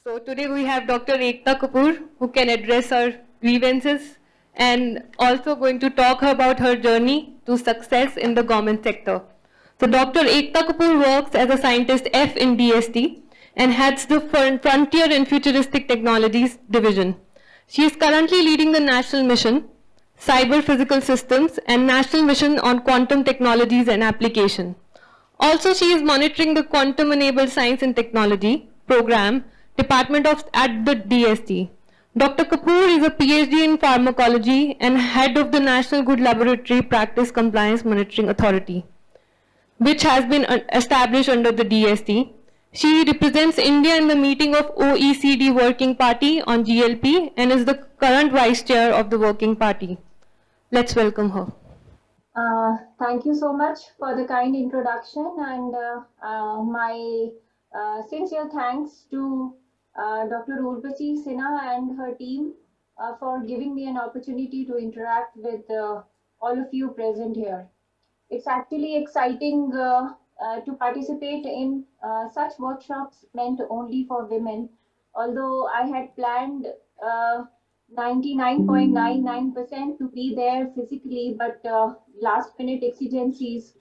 So today we have Dr. Ekta Kapoor who can address our grievances and also going to talk about her journey to success in the government sector. So Dr. Ekta Kapoor works as a scientist F in DST and heads the Frontier and Futuristic Technologies division. She is currently leading the National Mission, Cyber Physical Systems and National Mission on Quantum Technologies and Application. Also, she is monitoring the Quantum Enabled Science and Technology program, Department of at the DST. Dr. Kapoor is a PhD in pharmacology and head of the National Good Laboratory Practice Compliance Monitoring Authority, which has been established under the DST. She represents India in the meeting of OECD Working Party on GLP and is the current vice chair of the Working Party. Let's welcome her. Thank you so much for the kind introduction and my sincere thanks to Dr. Urvashi Sinha and her team for giving me an opportunity to interact with all of you present here. It's actually exciting to participate in such workshops meant only for women, although I had planned 99.99% to be there physically, but last minute exigencies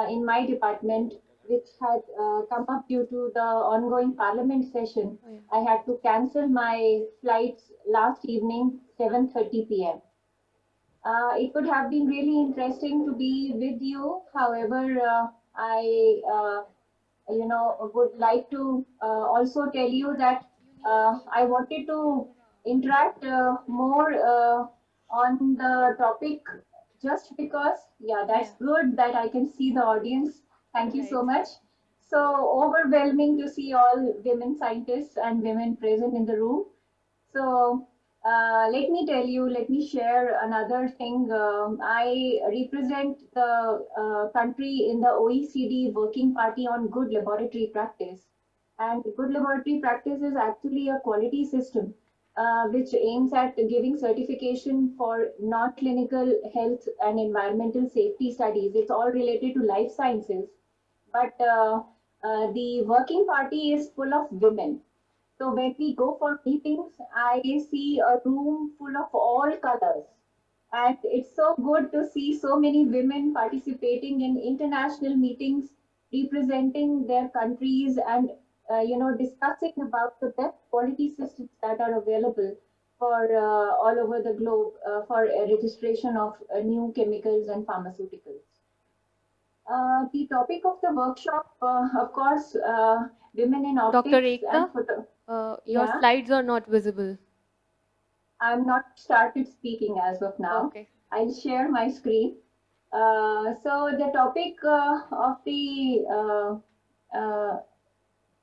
in my department, which had come up due to the ongoing parliament session, I had to cancel my flights last evening, 7:30 p.m. It would have been really interesting to be with you. However, I would like to also tell you that I wanted to interact more on the topic just because, yeah, that's good that I can see the audience. Thank you so much. So overwhelming to see all women scientists and women present in the room. So let me tell you, let me share another thing. I represent the country in the OECD Working Party on Good Laboratory Practice. And good laboratory practice is actually a quality system which aims at giving certification for non-clinical health and environmental safety studies. It's all related to life sciences. But the working party is full of women. So when we go for meetings, I see a room full of all colors. And it's so good to see so many women participating in international meetings, representing their countries and discussing about the best quality systems that are available for all over the globe for registration of new chemicals and pharmaceuticals. The topic of the workshop, of course, women in optics. Dr. Ekta, your Yeah. slides are not visible. I'm not started speaking as of now. Okay. I'll share my screen. So the topic of the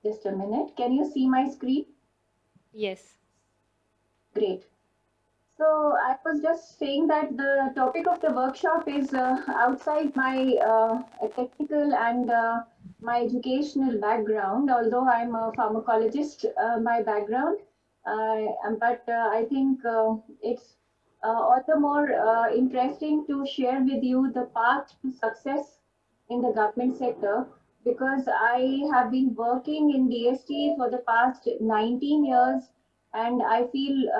just a minute. Can you see my screen? Yes. Great. So I was just saying that the topic of the workshop is outside my technical and my educational background, although I'm a pharmacologist by background. But I think it's all the more interesting to share with you the path to success in the government sector because I have been working in DST for the past 19 years and I feel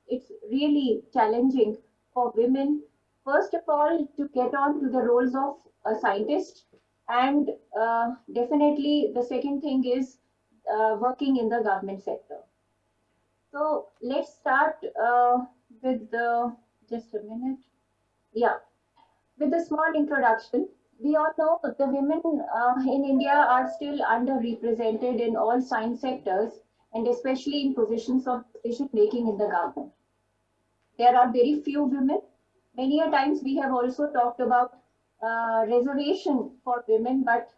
it's really challenging for women, first of all, to get on to the roles of a scientist. And definitely, the second thing is working in the government sector. So let's start with the, just a minute. Yeah, with a small introduction. We all know that the women in India are still underrepresented in all science sectors and especially in positions of decision making in the government. There are very few women. Many a times we have also talked about reservation for women, but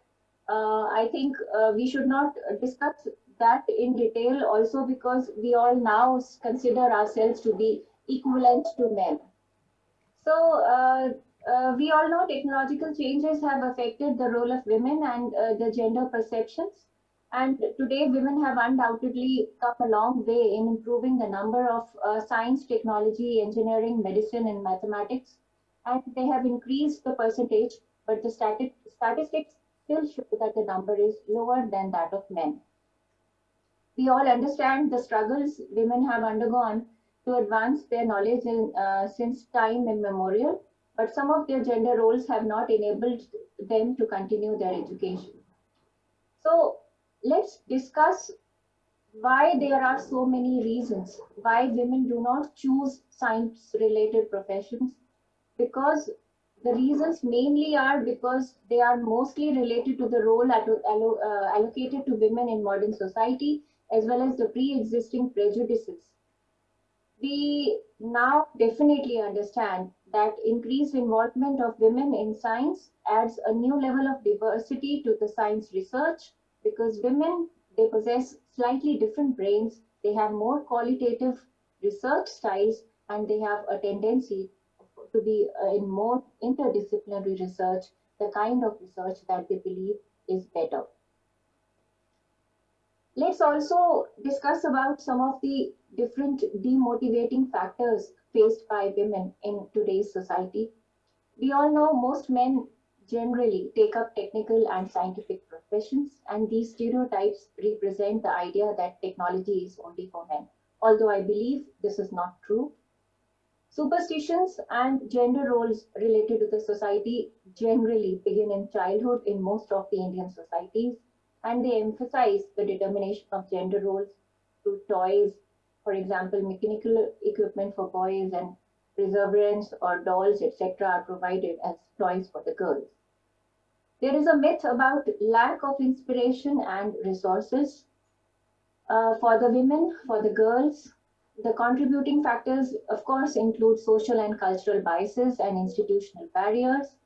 I think we should not discuss that in detail also because we all now consider ourselves to be equivalent to men. So we all know technological changes have affected the role of women and the gender perceptions. And today, women have undoubtedly come a long way in improving the number of science, technology, engineering, medicine, and mathematics. And they have increased the percentage, but the statistics still show that the number is lower than that of men. We all understand the struggles women have undergone to advance their knowledge since time immemorial, but some of their gender roles have not enabled them to continue their education. So let's discuss why there are so many reasons why women do not choose science related professions. Because the reasons mainly are because they are mostly related to the role allocated to women in modern society, as well as the pre-existing prejudices. We now definitely understand that increased involvement of women in science adds a new level of diversity to the science research, because women, they possess slightly different brains, they have more qualitative research styles, and they have a tendency to be in more interdisciplinary research, the kind of research that they believe is better. Let's also discuss about some of the different demotivating factors faced by women in today's society. We all know most men generally take up technical and scientific professions, and these stereotypes represent the idea that technology is only for men. Although I believe this is not true. Superstitions and gender roles related to the society generally begin in childhood in most of the Indian societies, and they emphasize the determination of gender roles through toys, for example, mechanical equipment for boys and preservatives or dolls, etc., are provided as toys for the girls. There is a myth about lack of inspiration and resources for the women, for the girls. The contributing factors, of course, include social and cultural biases and institutional barriers.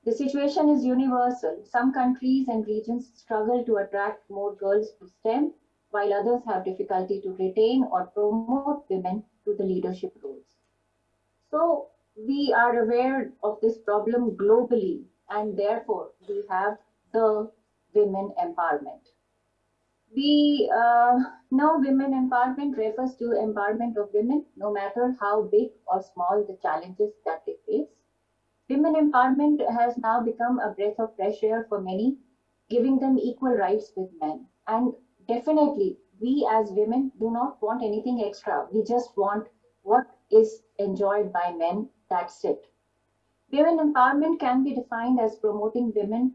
The situation is universal. Some countries and regions struggle to attract more girls to STEM, while others have difficulty to retain or promote women to the leadership roles. So, we are aware of this problem globally, and therefore, we have the women empowerment. We know women empowerment refers to empowerment of women, no matter how big or small the challenges that they face. Women empowerment has now become a breath of fresh air for many, giving them equal rights with men. And definitely, we as women do not want anything extra. We just want what is enjoyed by men. That's it. Women empowerment can be defined as promoting women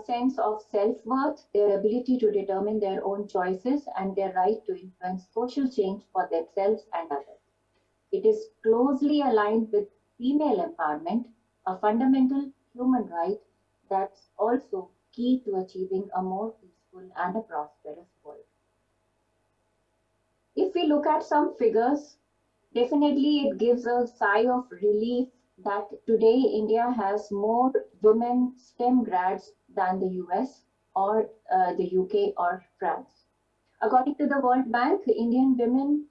sense of self-worth, their ability to determine their own choices, and their right to influence social change for themselves and others. It is closely aligned with female empowerment, a fundamental human right that's also key to achieving a more peaceful and a prosperous world. If we look at some figures, definitely it gives a sigh of relief that today India has more women STEM grads than the US or the UK or France. According to the World Bank, Indian women,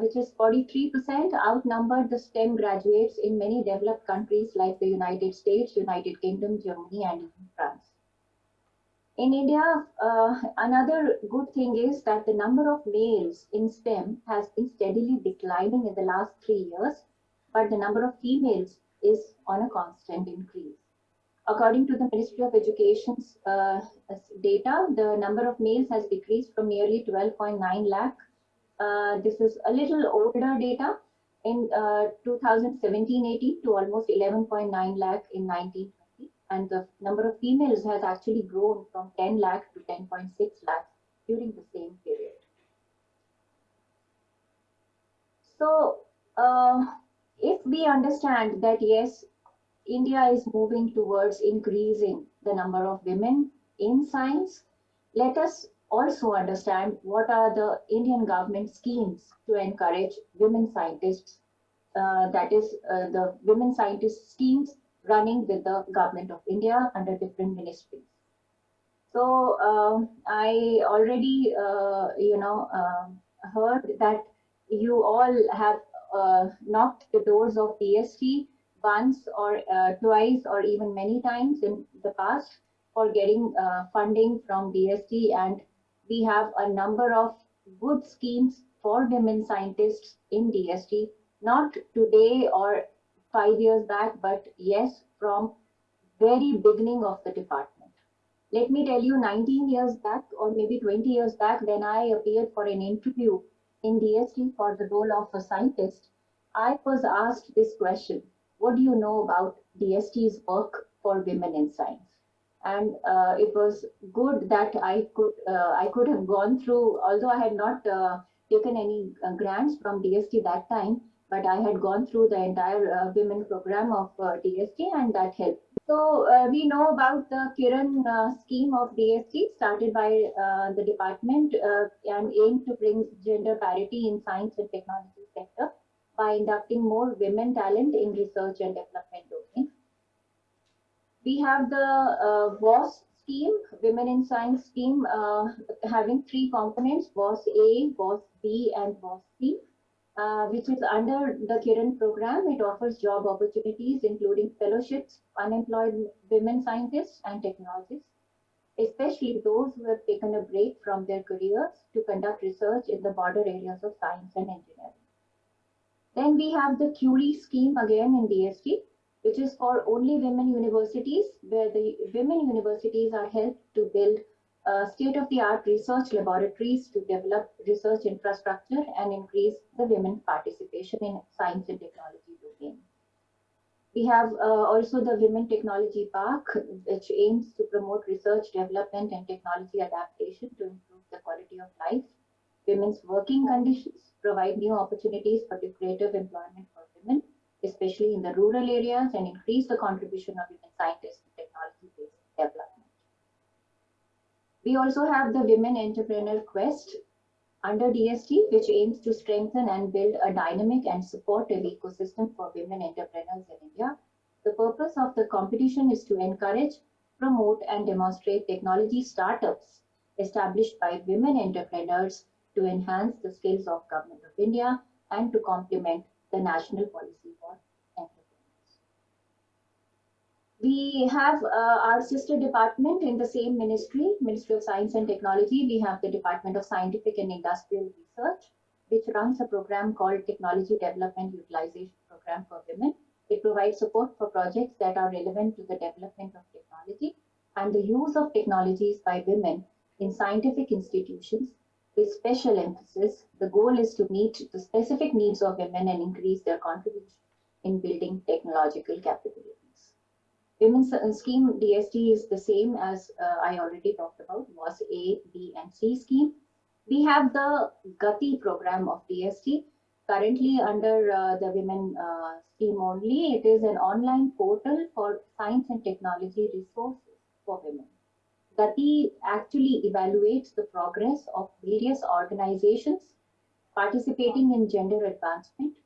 which is 43%, outnumbered the STEM graduates in many developed countries like the United States, United Kingdom, Germany, and even France. In India, another good thing is that the number of males in STEM has been steadily declining in the last 3 years, but the number of females is on a constant increase. According to the Ministry of Education's data, the number of males has decreased from nearly 12.9 lakh. This is a little older data in 2017-18 to almost 11.9 lakh in 1920. And the number of females has actually grown from 10 lakh to 10.6 lakh during the same period. So, if we understand that yes, India is moving towards increasing the number of women in science, let us also understand what are the Indian government schemes to encourage women scientists. That is, the women scientist schemes running with the government of India under different ministries. So I already, heard that you all have knocked the doors of DST once or twice or even many times in the past for getting funding from DST, and we have a number of good schemes for women scientists in DST, not today or 5 years back, but yes, from very beginning of the department. Let me tell you, 19 years back or maybe 20 years back, when I appeared for an interview in DST for the role of a scientist, I was asked this question: what do you know about DST's work for women in science? And it was good that I could have gone through, although I had not taken any grants from DST that time, but I had gone through the entire women program of DST, and that helped. So we know about the Kiran scheme of DST started by the department and aimed to bring gender parity in science and technology sector by inducting more women talent in research and development domain. We have the WOS scheme, Women in Science scheme, having three components: WOS A, WOS B, and WOS C. Which is under the Kiran program. It offers job opportunities, including fellowships, unemployed women scientists and technologists, especially those who have taken a break from their careers to conduct research in the border areas of science and engineering. Then we have the Curie scheme again in DST, which is for only women universities, where the women universities are helped to build state-of-the-art research laboratories to develop research infrastructure and increase the women's participation in science and technology domain. We have also the Women Technology Park, which aims to promote research, development, and technology adaptation to improve the quality of life, women's working conditions, provide new opportunities for creative employment for women, especially in the rural areas, and increase the contribution of women scientists to technology-based development. We also have the Women Entrepreneur Quest under DST, which aims to strengthen and build a dynamic and supportive ecosystem for women entrepreneurs in India. The purpose of the competition is to encourage, promote, and demonstrate technology startups established by women entrepreneurs to enhance the skills of Government of India and to complement the national policy for entrepreneurs. We have our sister department in the same ministry, Ministry of Science and Technology. We have the Department of Scientific and Industrial Research, which runs a program called Technology Development Utilization Program for Women. It provides support for projects that are relevant to the development of technology and the use of technologies by women in scientific institutions with special emphasis. The goal is to meet the specific needs of women and increase their contribution in building technological capabilities. Women's scheme DST is the same as I already talked about, was A, B, and C scheme. We have the Gati program of DST, currently under the women scheme only. It is an online portal for science and technology resources for women. Gati actually evaluates the progress of various organizations participating in gender advancement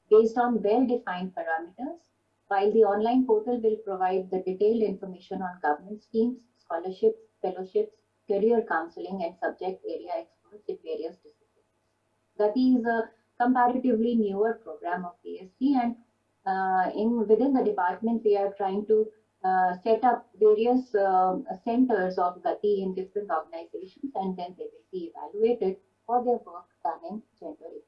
based on well-defined parameters, while the online portal will provide the detailed information on government schemes, scholarships, fellowships, career counseling, and subject area experts in various disciplines. Gati is a comparatively newer program of DST, and within the department, we are trying to set up various centers of Gati in different organizations, and then they will be evaluated for their work done in gender equity.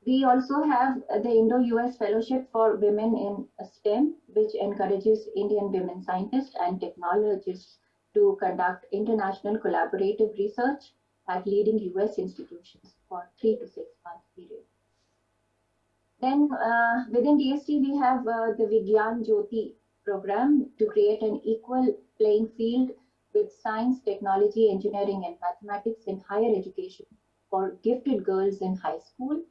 We also have the Indo-US Fellowship for Women in STEM, which encourages Indian women scientists and technologists to conduct international collaborative research at leading US institutions for 3 to 6 months period. Then within DST, we have the Vigyan Jyoti program to create an equal playing field with science, technology, engineering, and mathematics in higher education for gifted girls in high school.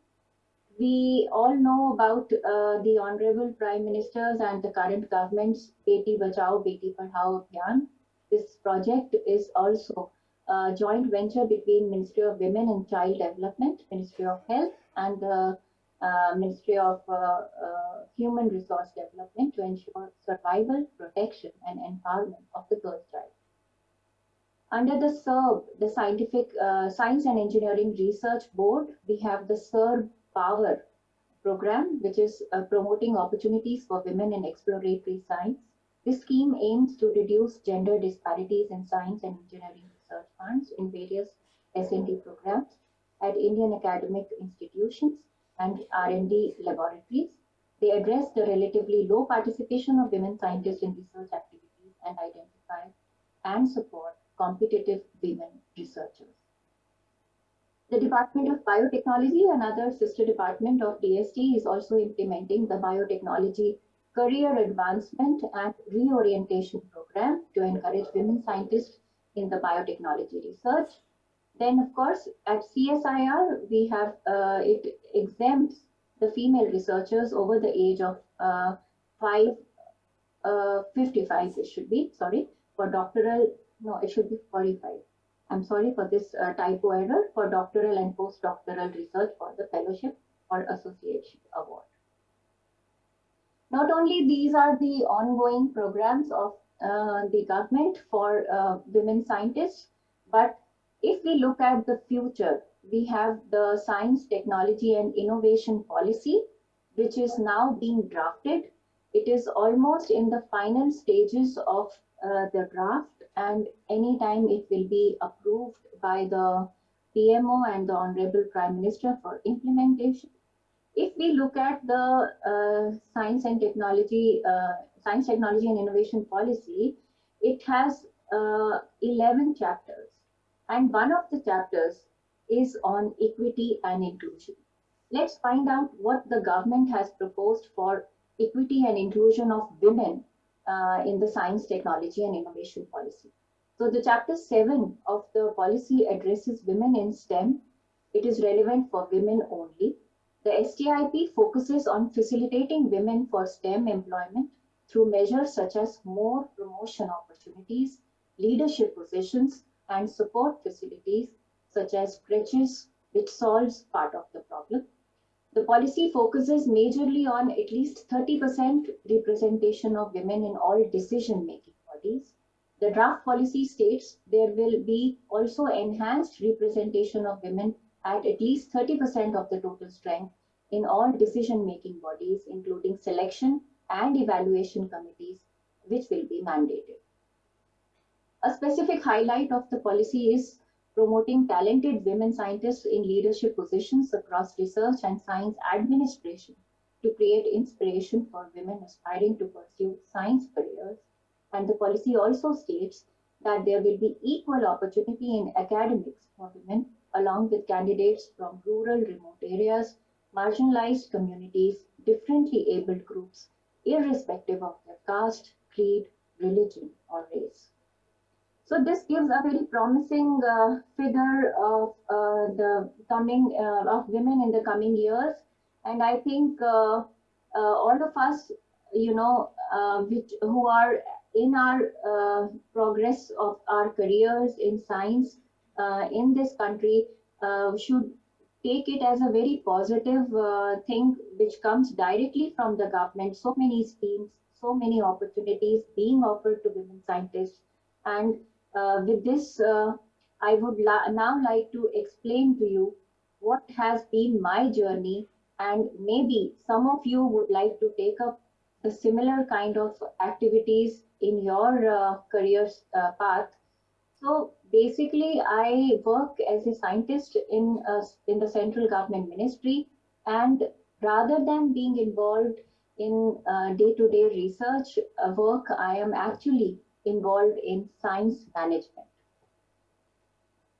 We all know about the Honorable Prime Minister's and the current government's Beti Bachao, Beti Padhao Abhiyan. This project is also a joint venture between Ministry of Women and Child Development, Ministry of Health, and the Ministry of Human Resource Development to ensure survival, protection, and empowerment of the girl child. Under the SERB, the Science and Engineering Research Board, we have the SERB Power program, which is promoting opportunities for women in exploratory science. This scheme aims to reduce gender disparities in science and engineering research funds in various S&T programs at Indian academic institutions and R&D laboratories. They address the relatively low participation of women scientists in research activities and identify and support competitive women researchers. The Department of Biotechnology, another sister department of DST, is also implementing the Biotechnology Career Advancement and Reorientation Program to encourage women scientists in the biotechnology research. Then, of course, at CSIR, we have it exempts the female researchers over the age of 55, it should be, sorry, for doctoral, no, it should be 45. I'm sorry for this typo error, for doctoral and postdoctoral research for the fellowship or association award. Not only these are the ongoing programs of the government for women scientists, but if we look at the future, we have the Science, Technology and Innovation Policy, which is now being drafted. It is almost in the final stages of the draft, and anytime it will be approved by the PMO and the Honorable Prime Minister for implementation. If we look at the Science, Technology and Innovation Policy, it has 11 chapters, and one of the chapters is on equity and inclusion. Let's find out what the government has proposed for equity and inclusion of women in the Science, Technology and Innovation Policy. So the chapter 7 of the policy addresses women in STEM. It is relevant for women only. The STIP focuses on facilitating women for STEM employment through measures such as more promotion opportunities, leadership positions, and support facilities such as crèches, which solves part of the problem. The policy focuses majorly on at least 30% representation of women in all decision-making bodies. The draft policy states there will be also enhanced representation of women at least 30% of the total strength in all decision-making bodies, including selection and evaluation committees, which will be mandated. A specific highlight of the policy is promoting talented women scientists in leadership positions across research and science administration to create inspiration for women aspiring to pursue science careers. And the policy also states that there will be equal opportunity in academics for women, along with candidates from rural, remote areas, marginalized communities, differently abled groups, irrespective of their caste, creed, religion, or race. So this gives a very promising figure of the coming of women in the coming years, and I think all of us, who are in our progress of our careers in science in this country, should take it as a very positive thing, which comes directly from the government. So many schemes, so many opportunities being offered to women scientists, and with this, I would now like to explain to you what has been my journey, and maybe some of you would like to take up the similar kind of activities in your career path. So basically, I work as a scientist in the central government ministry, and rather than being involved in day-to-day research work, I am actually involved in science management.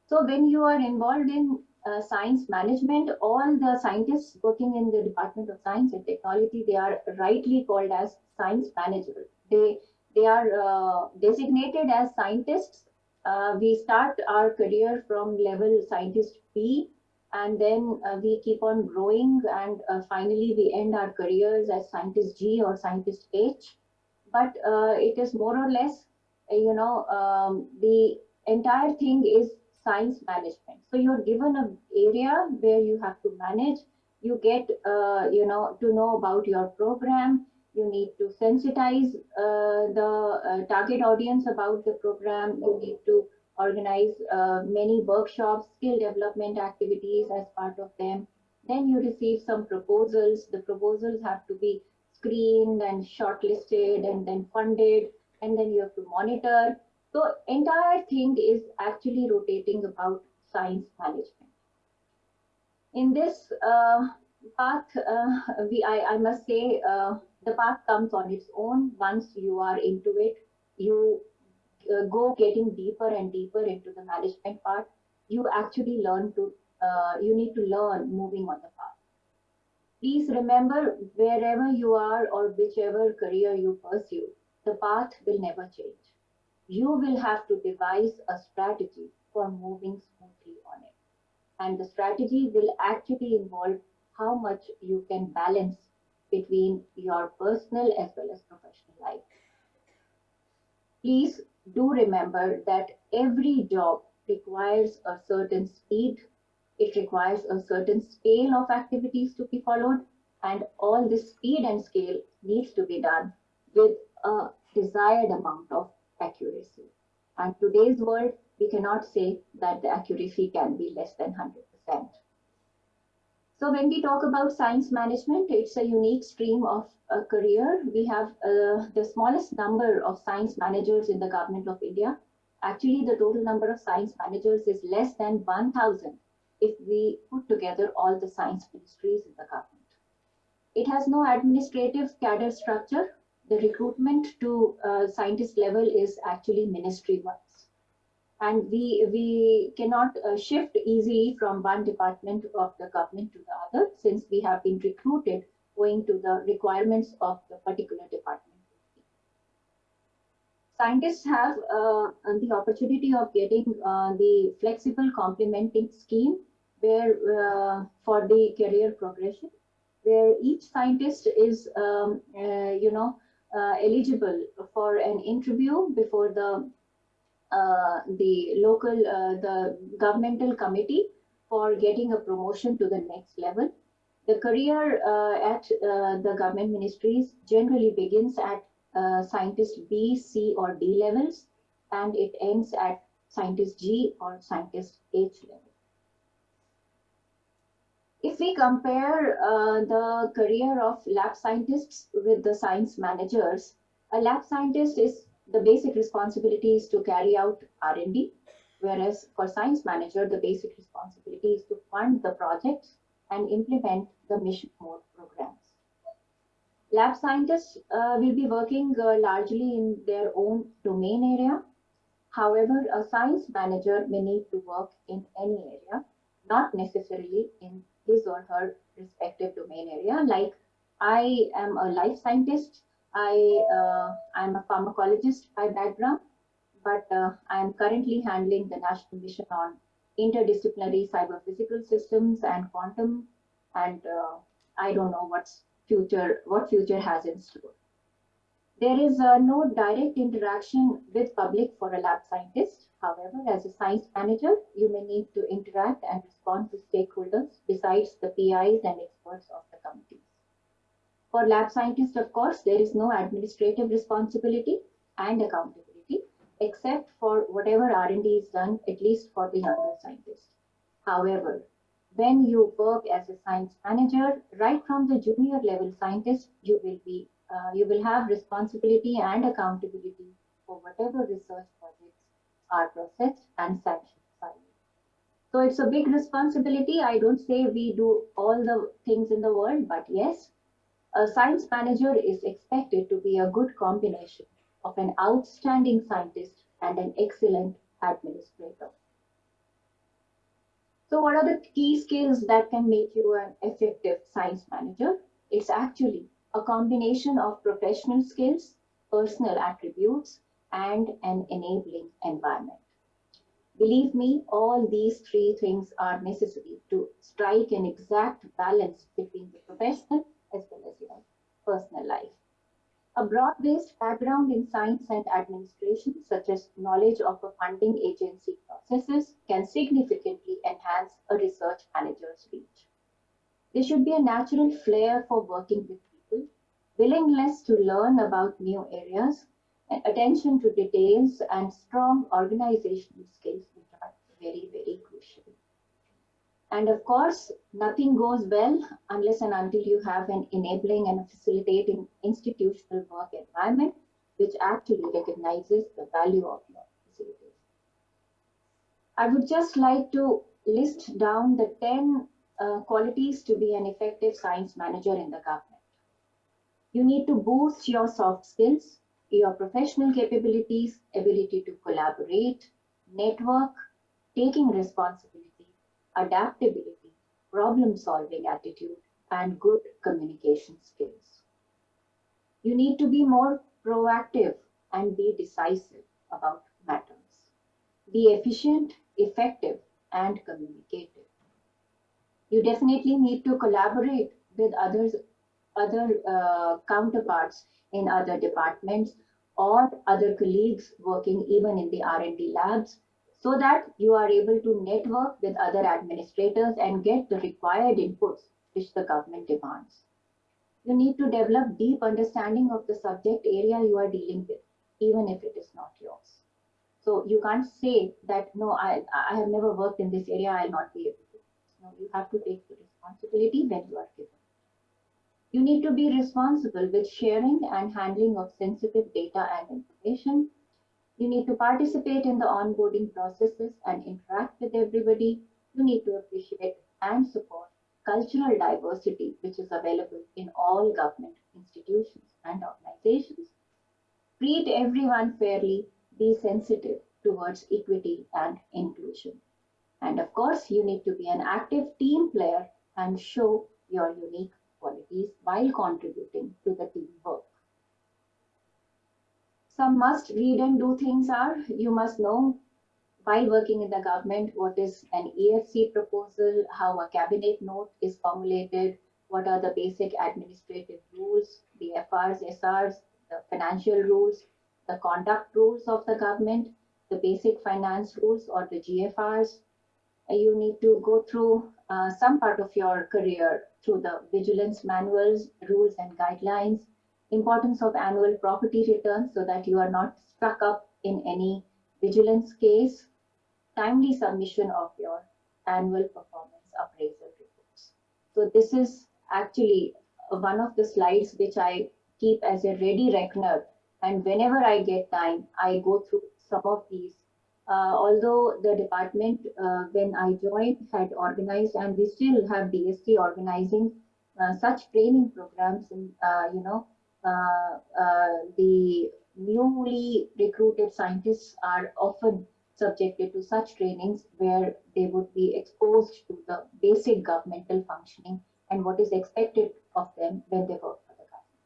So when you are involved in science management, all the scientists working in the Department of Science and Technology, they are rightly called as science managers. They are designated as scientists. We start our career from level scientist B, and then we keep on growing, and finally we end our careers as scientist G or scientist H. But it is more or less, the entire thing is science management. So you're given an area where you have to manage. You get, to know about your program. You need to sensitize the target audience about the program. You need to organize many workshops, skill development activities as part of them. Then you receive some proposals. The proposals have to be screened and shortlisted and then funded, and then you have to monitor. So entire thing is actually rotating about science management. In this path, I must say, the path comes on its own. Once you are into it, you go getting deeper and deeper into the management part, you actually you need to learn moving on the path. Please remember, wherever you are or whichever career you pursue, the path will never change. You will have to devise a strategy for moving smoothly on it. And the strategy will actually involve how much you can balance between your personal as well as professional life. Please do remember that every job requires a certain speed, it requires a certain scale of activities to be followed, and all this speed and scale needs to be done with a desired amount of accuracy. And today's world, we cannot say that the accuracy can be less than 100%. So when we talk about science management, it's a unique stream of a career. We have the smallest number of science managers in the government of India. Actually, the total number of science managers is less than 1,000 if we put together all the science ministries in the government. It has no administrative cadre structure. The recruitment to scientist level is actually ministry wise, and we cannot shift easily from one department of the government to the other, since we have been recruited owing to the requirements of the particular department. Scientists have the opportunity of getting the flexible complementing scheme where for the career progression, where each scientist is eligible for an interview before the local, the governmental committee for getting a promotion to the next level. The career at the government ministries generally begins at scientist B, C, or D levels, and it ends at scientist G or scientist H level. If we compare the career of lab scientists with the science managers, a lab scientist is the basic responsibility is to carry out R&D, whereas for science manager, the basic responsibility is to fund the projects and implement the mission mode programs. Lab scientists will be working largely in their own domain area. However, a science manager may need to work in any area, not necessarily in his or her respective domain area. Like, I am a life scientist, I'm a pharmacologist by background, but I am currently handling the national mission on interdisciplinary cyber physical systems and quantum, and I don't know what future has in store. There is no direct interaction with public for a lab scientist. However, as a science manager, you may need to interact and respond to stakeholders besides the PIs and experts of the committees. For lab scientists, of course, there is no administrative responsibility and accountability, except for whatever R&D is done, at least for the younger scientists. However, when you work as a science manager, right from the junior level scientist, you will have responsibility and accountability for whatever research projects are processed and sanctioned by you. So it's a big responsibility. I don't say we do all the things in the world, but yes, a science manager is expected to be a good combination of an outstanding scientist and an excellent administrator. So what are the key skills that can make you an effective science manager? It's actually a combination of professional skills, personal attributes, and an enabling environment. Believe me, all these three things are necessary to strike an exact balance between the professional as well as your personal life. A broad-based background in science and administration, such as knowledge of a funding agency processes, can significantly enhance a research manager's reach. There should be a natural flair for working with people, willingness to learn about new areas, and attention to details, and strong organizational skills, which are very, very crucial. And of course, nothing goes well unless and until you have an enabling and facilitating institutional work environment, which actually recognizes the value of your facilities. I would just like to list down the 10 qualities to be an effective science manager in the government. You need to boost your soft skills. your professional capabilities, ability to collaborate, network, taking responsibility, adaptability, problem solving attitude, and good communication skills. You need to be more proactive and be decisive about matters. Be efficient, effective, and communicative. You definitely need to collaborate with other counterparts in other departments or other colleagues working even in the R&D labs so that you are able to network with other administrators and get the required inputs which the government demands. You need to develop deep understanding of the subject area you are dealing with, even if it is not yours. So you can't say that, no, I have never worked in this area, I'll not be able to. No, you have to take the responsibility when you are given. You need to be responsible with sharing and handling of sensitive data and information. You need to participate in the onboarding processes and interact with everybody. You need to appreciate and support cultural diversity, which is available in all government institutions and organizations. Treat everyone fairly, be sensitive towards equity and inclusion. And of course, you need to be an active team player and show your unique qualities while contributing to the teamwork. Some must read and do things are you must know while working in the government what is an EFC proposal, how a cabinet note is formulated, what are the basic administrative rules, the FRs, SRs, the financial rules, the conduct rules of the government, the basic finance rules or the GFRs. You need to go through some part of your career through the vigilance manuals, rules and guidelines, importance of annual property returns so that you are not stuck up in any vigilance case, timely submission of your annual performance appraisal reports. So this is actually one of the slides which I keep as a ready reckoner, and whenever I get time, I go through some of these. Although the department, when I joined, had organized, and we still have DST organizing such training programs, and the newly recruited scientists are often subjected to such trainings where they would be exposed to the basic governmental functioning and what is expected of them when they work for the government.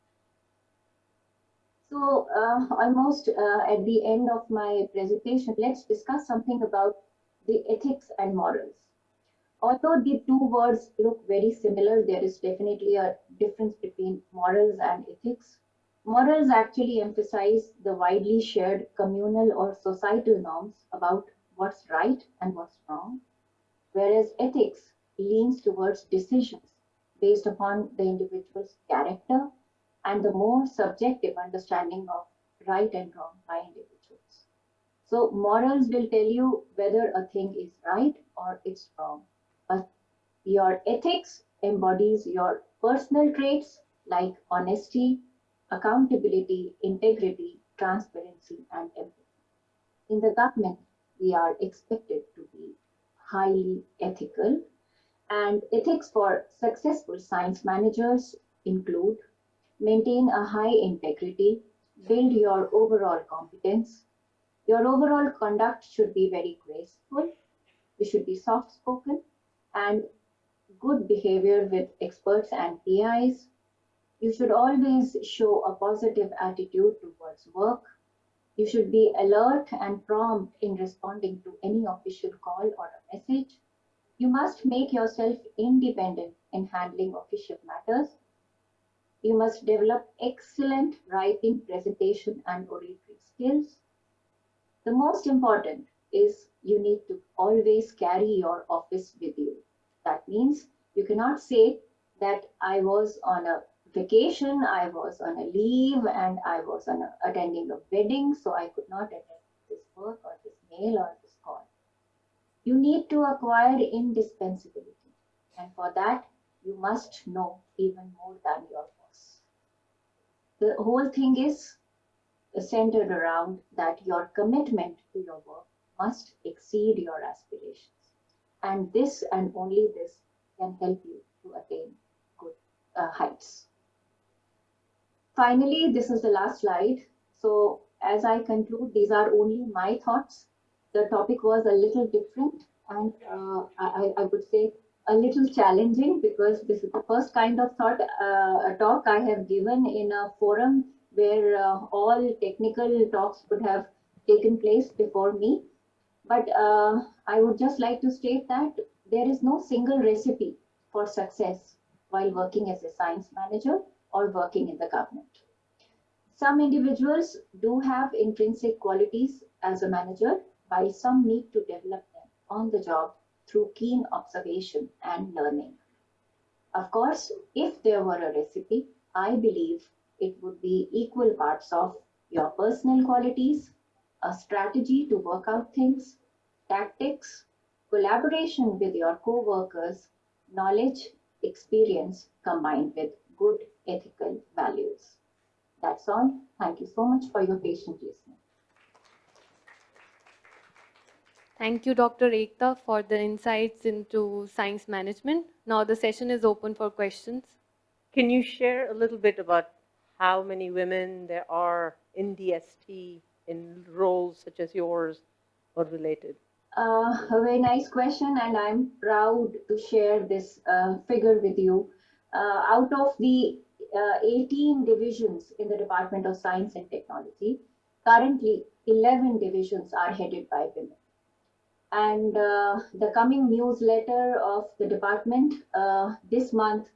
So almost at the end of my presentation, let's discuss something about the ethics and morals. Although the two words look very similar, there is definitely a difference between morals and ethics. Morals actually emphasize the widely shared communal or societal norms about what's right and what's wrong, whereas ethics leans towards decisions based upon the individual's character and the more subjective understanding of right and wrong by individuals. So morals will tell you whether a thing is right or it's wrong. But your ethics embodies your personal traits like honesty, accountability, integrity, transparency, and empathy. In the government, we are expected to be highly ethical, and ethics for successful science managers include maintain a high integrity, build your overall competence. Your overall conduct should be very graceful, you should be soft spoken, and good behavior with experts and PIs. You should always show a positive attitude towards work. You should be alert and prompt in responding to any official call or a message. You must make yourself independent in handling official matters. You must develop excellent writing, presentation, and oratory skills. The most important is you need to always carry your office with you. That means you cannot say that I was on a vacation, I was on a leave, and I was attending a wedding, so I could not attend this work or this mail or this call. You need to acquire indispensability, and for that, you must know even more than your boss. The whole thing is centered around that your commitment to your work must exceed your aspirations. And this and only this can help you to attain good heights. Finally, this is the last slide. So as I conclude, these are only my thoughts. The topic was a little different and I would say a little challenging because this is the first kind of a talk I have given in a forum where all technical talks would have taken place before me. But I would just like to state that there is no single recipe for success while working as a science manager or working in the government. Some individuals do have intrinsic qualities as a manager, while some need to develop them on the job through keen observation and learning. Of course, if there were a recipe, I believe it would be equal parts of your personal qualities, a strategy to work out things, tactics, collaboration with your co-workers, knowledge, experience combined with good ethical values. That's all. Thank you so much for your patient listening. Thank you, Dr. Ekta, for the insights into science management. Now the session is open for questions. Can you share a little bit about how many women there are in DST in roles such as yours or related? A very nice question, and I'm proud to share this figure with you. Out of the 18 divisions in the Department of Science and Technology, currently 11 divisions are headed by women. And the coming newsletter of the department this month,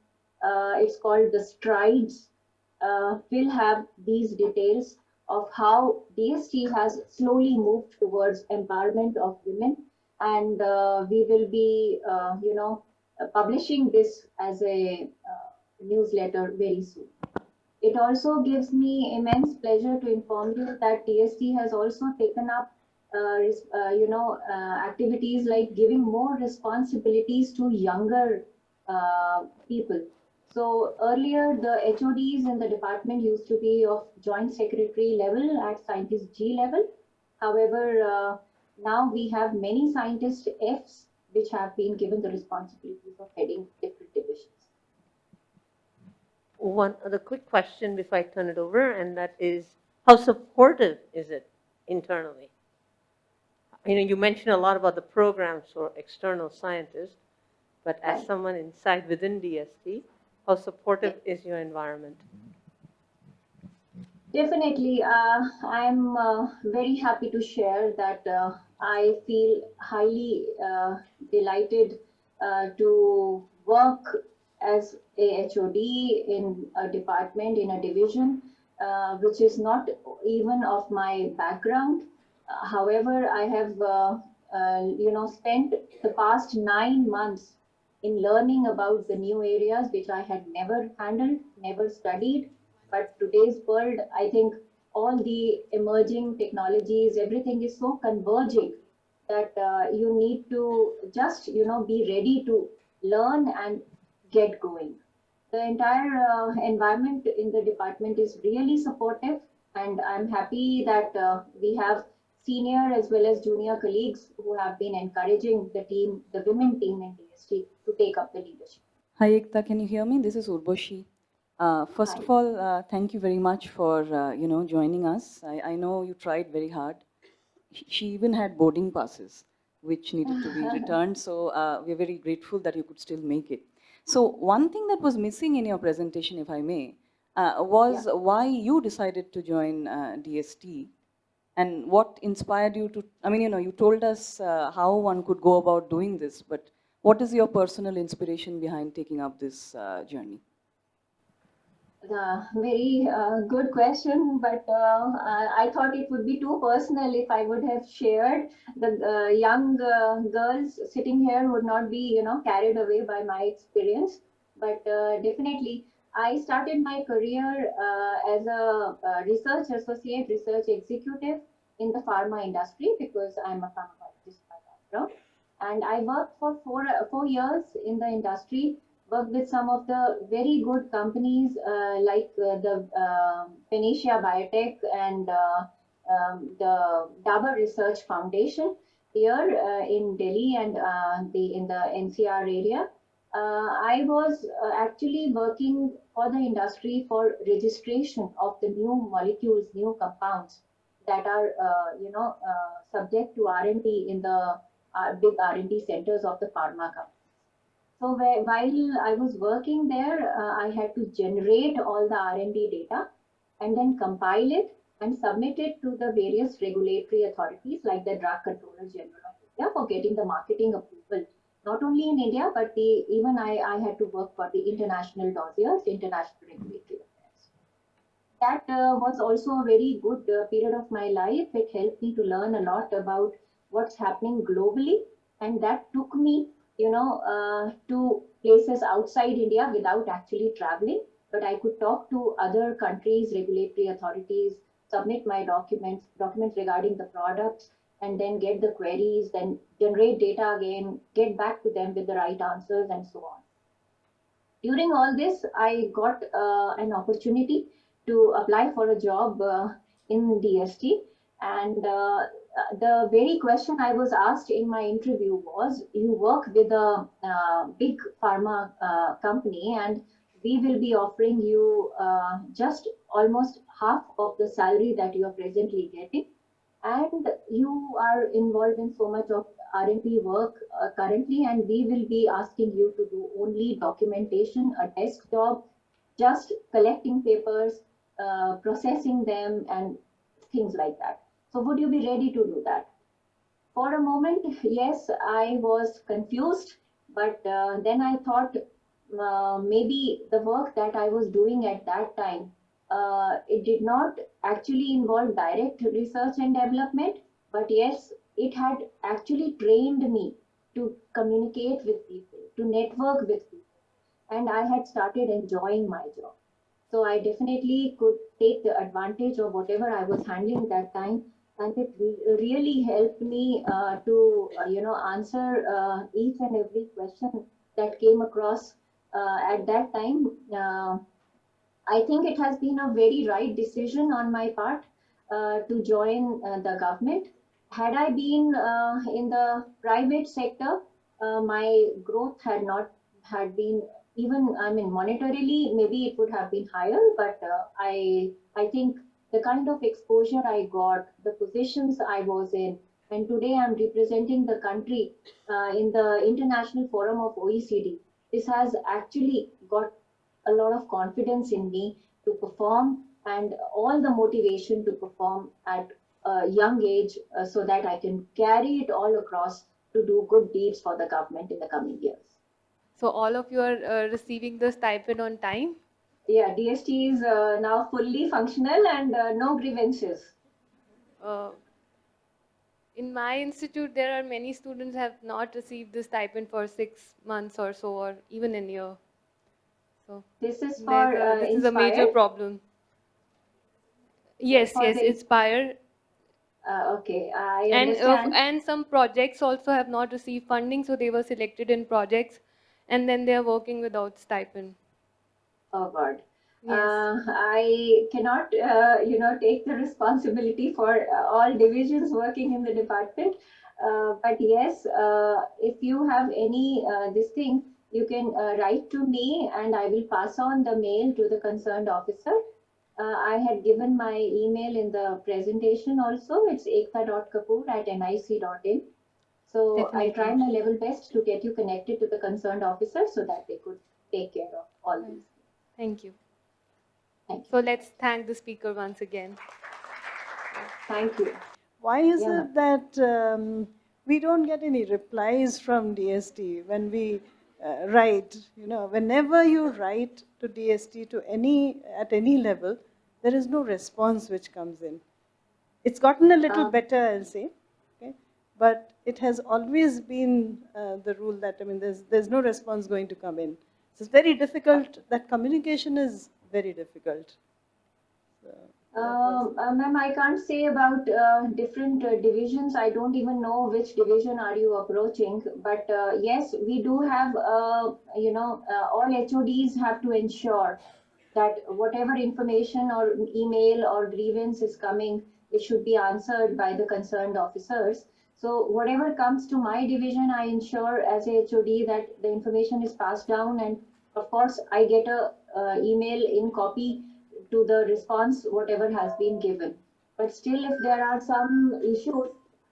it's called The Strides, will have these details of how DST has slowly moved towards empowerment of women. And we will be, publishing this as a newsletter very soon. It also gives me immense pleasure to inform you that DST has also taken up activities like giving more responsibilities to younger people. So earlier, the HODs in the department used to be of joint secretary level at scientist G level. However, now we have many scientist Fs which have been given the responsibilities of heading different divisions. One other quick question before I turn it over, and that is, how supportive is it internally? You mentioned a lot about the programs for external scientists, but as someone inside within DST, how supportive is your environment? Definitely, I'm very happy to share that I feel highly delighted to work as a HOD in a department, in a division, which is not even of my background. However, I have, spent the past 9 months in learning about the new areas which I had never handled, never studied. But today's world, I think all the emerging technologies, everything is so converging that you need to just, be ready to learn and get going. The entire environment in the department is really supportive, and I'm happy that we have senior as well as junior colleagues who have been encouraging the team, the women team in DST, to take up the leadership. Hi Ekta, can you hear me? This is Urboshi. First Hi. of all, thank you very much for joining us. I know you tried very hard. She even had boarding passes which needed to be returned. So we're very grateful that you could still make it. So one thing that was missing in your presentation, if I may, was Yeah. why you decided to join DST and what inspired you to, I mean, you told us how one could go about doing this, but what is your personal inspiration behind taking up this journey? Very good question, but I thought it would be too personal if I would have shared. The young girls sitting here would not be, carried away by my experience. But definitely, I started my career as a research associate, research executive in the pharma industry because I'm a pharmacologist by background. And I worked for 4 years in the industry, worked with some of the very good companies like the Phoenicia Biotech and the Dabur Research Foundation here in Delhi and in the NCR area. I was actually working for the industry for registration of the new molecules, new compounds that are, subject to R&D in the big R&D centers of the pharma company. So while I was working there, I had to generate all the R&D data and then compile it and submit it to the various regulatory authorities like the Drug Controller General of India for getting the marketing approval. Not only in India, but even I had to work for the international dossiers, international regulatory affairs. That was also a very good period of my life. It helped me to learn a lot about what's happening globally, and that took me, to places outside India without actually traveling. But I could talk to other countries, regulatory authorities, submit my documents regarding the products, and then get the queries, then generate data again, get back to them with the right answers, and so on. During all this, I got an opportunity to apply for a job in DST. And the very question I was asked in my interview was, you work with a big pharma company, and we will be offering you just almost half of the salary that you are presently getting, and you are involved in so much of R&D work currently, and we will be asking you to do only documentation, a desk job, just collecting papers, processing them, and things like that. So would you be ready to do that? For a moment, yes, I was confused, but then I thought maybe the work that I was doing at that time, it did not actually involve direct research and development, but yes, it had actually trained me to communicate with people, to network with people, and I had started enjoying my job. So I definitely could take the advantage of whatever I was handling that time, and it really helped me to answer each and every question that came across at that time. I think it has been a very right decision on my part to join the government. Had I been in the private sector, my growth had not had been even, I mean, monetarily, maybe it would have been higher, but I think the kind of exposure I got, the positions I was in, and today I'm representing the country in the International Forum of OECD. This has actually got a lot of confidence in me to perform, and all the motivation to perform at a young age so that I can carry it all across to do good deeds for the government in the coming years. So all of you are receiving the stipend on time? Yeah, DST is now fully functional and no grievances. Uh, in my institute, there are many students have not received the stipend for 6 months or so, or even a year. So This is for this is a major Inspire. problem. Yes, For yes, the Inspire. okay, I understand. And some projects also have not received funding, so they were selected in projects, and then they are working without stipend. Oh God. Yes. I cannot, take the responsibility for all divisions working in the department. But yes, if you have any this thing, you can write to me, and I will pass on the mail to the concerned officer. I had given my email in the presentation also. It's ekta.kapoor@nic.in. So I'll try Definitely. my level best to get you connected to the concerned officer so that they could take care of all these. Thank you. Thank you. So let's thank the speaker once again. Thank you. Why is Yeah, it that we don't get any replies from DST when we write? You know, whenever you write to DST at any level, there is no response which comes in. It's gotten a little better, I'll say, okay? But it has always been the rule that, I mean, there's no response going to come in. So it's very difficult. That communication is very difficult. So Ma'am, I can't say about different divisions. I don't even know which division are you approaching. But yes, we do have, all HODs have to ensure that whatever information or email or grievance is coming, it should be answered by the concerned officers. So whatever comes to my division, I ensure as a HOD that the information is passed down, and of course I get a email in copy to the response whatever has been given. But still, if there are some issues,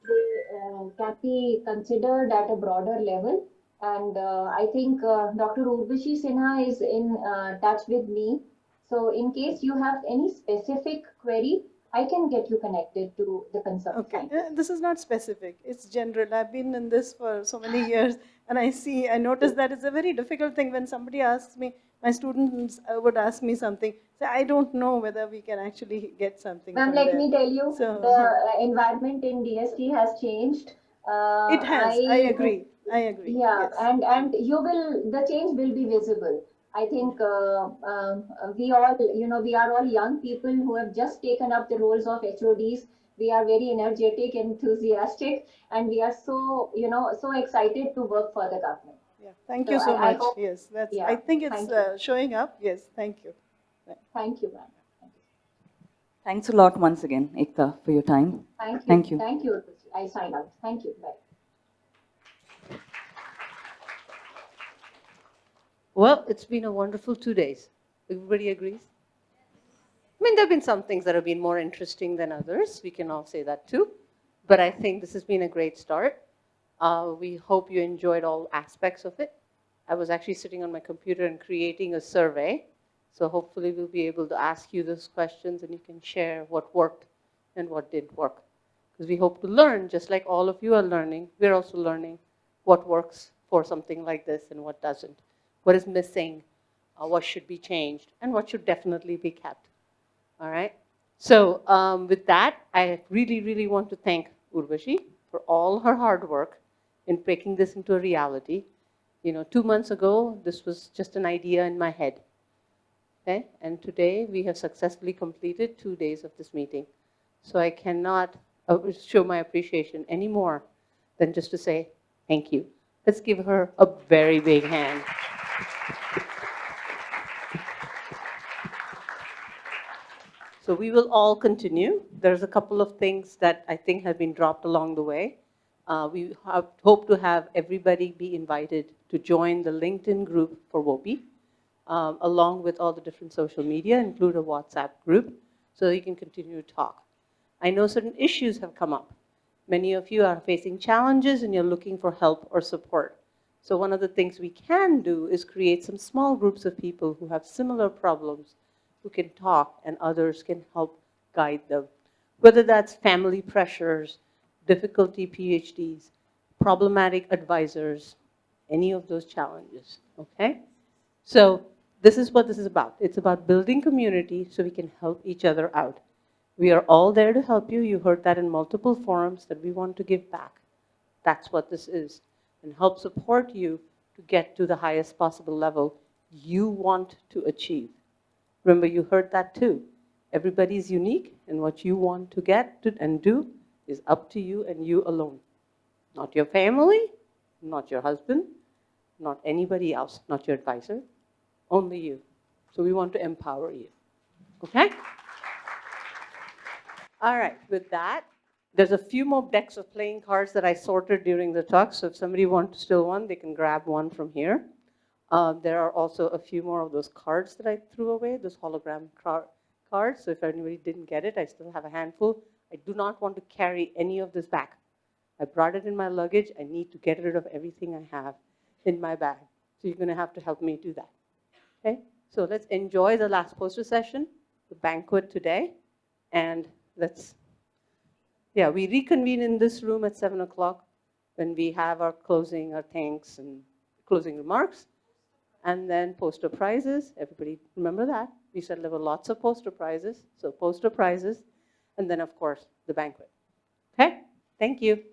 they can be considered at a broader level. And I think Dr. Urvashi Sinha is in touch with me. So in case you have any specific query, I can get you connected to the concerned Okay, scientist. this is not specific, it's general. I've been in this for so many years, and I notice that it's a very difficult thing when somebody asks me, my students would ask me something, say, I don't know whether we can actually get something Ma'am, from let there. me tell you, the So, environment in DST has changed. it has, I agree, Yeah, yes. and the change will be visible. I think we all, we are all young people who have just taken up the roles of HODs. We are very energetic, enthusiastic, and we are so, so excited to work for the government. Yeah, thank So you so I much, hope, yes, I yeah, think it's thank you. showing up, yes, thank you. Thank you, ma'am. Thanks a lot once again, Ekta, for your time. Thank you. Thank you. Thank you. I sign out. Thank you. Bye. Well, it's been a wonderful 2 days. Everybody agrees? I mean, there have been some things that have been more interesting than others. We can all say that too. But I think this has been a great start. We hope you enjoyed all aspects of it. I was actually sitting on my computer and creating a survey. So hopefully we'll be able to ask you those questions and you can share what worked and what didn't work. Because we hope to learn, just like all of you are learning, we're also learning what works for something like this and what doesn't. What is missing, what should be changed, and what should definitely be kept. All right. So with that, I really, really want to thank Urvashi for all her hard work in breaking this into a reality. 2 months ago, this was just an idea in my head. Okay? And today, we have successfully completed 2 days of this meeting. So I cannot show my appreciation any more than just to say thank you. Let's give her a very big hand. So we will all continue. There's a couple of things that I think have been dropped along the way. We hope to have everybody be invited to join the LinkedIn group for WOPI, along with all the different social media, include a WhatsApp group, so you can continue to talk. I know certain issues have come up. Many of you are facing challenges and you're looking for help or support. So one of the things we can do is create some small groups of people who have similar problems, who can talk and others can help guide them. Whether that's family pressures, difficulty PhDs, problematic advisors, any of those challenges, okay? So this is what this is about. It's about building community so we can help each other out. We are all there to help you. You heard that in multiple forums that we want to give back. That's what this is, and help support you to get to the highest possible level you want to achieve. Remember, you heard that too. Everybody's unique, and what you want to get to and do is up to you and you alone. Not your family, not your husband, not anybody else, not your advisor, only you. So we want to empower you. Okay? All right, with that, there's a few more decks of playing cards that I sorted during the talk. So if somebody wants still one, they can grab one from here. There are also a few more of those cards that I threw away, those hologram cards. So if anybody didn't get it, I still have a handful. I do not want to carry any of this back. I brought it in my luggage. I need to get rid of everything I have in my bag. So you're going to have to help me do that. Okay? So let's enjoy the last poster session, the banquet today, and we reconvene in this room at 7 o'clock when we have our closing, our thanks and closing remarks, and then poster prizes. Everybody remember that. We said there were lots of poster prizes, so poster prizes, and then of course the banquet. Okay? Thank you.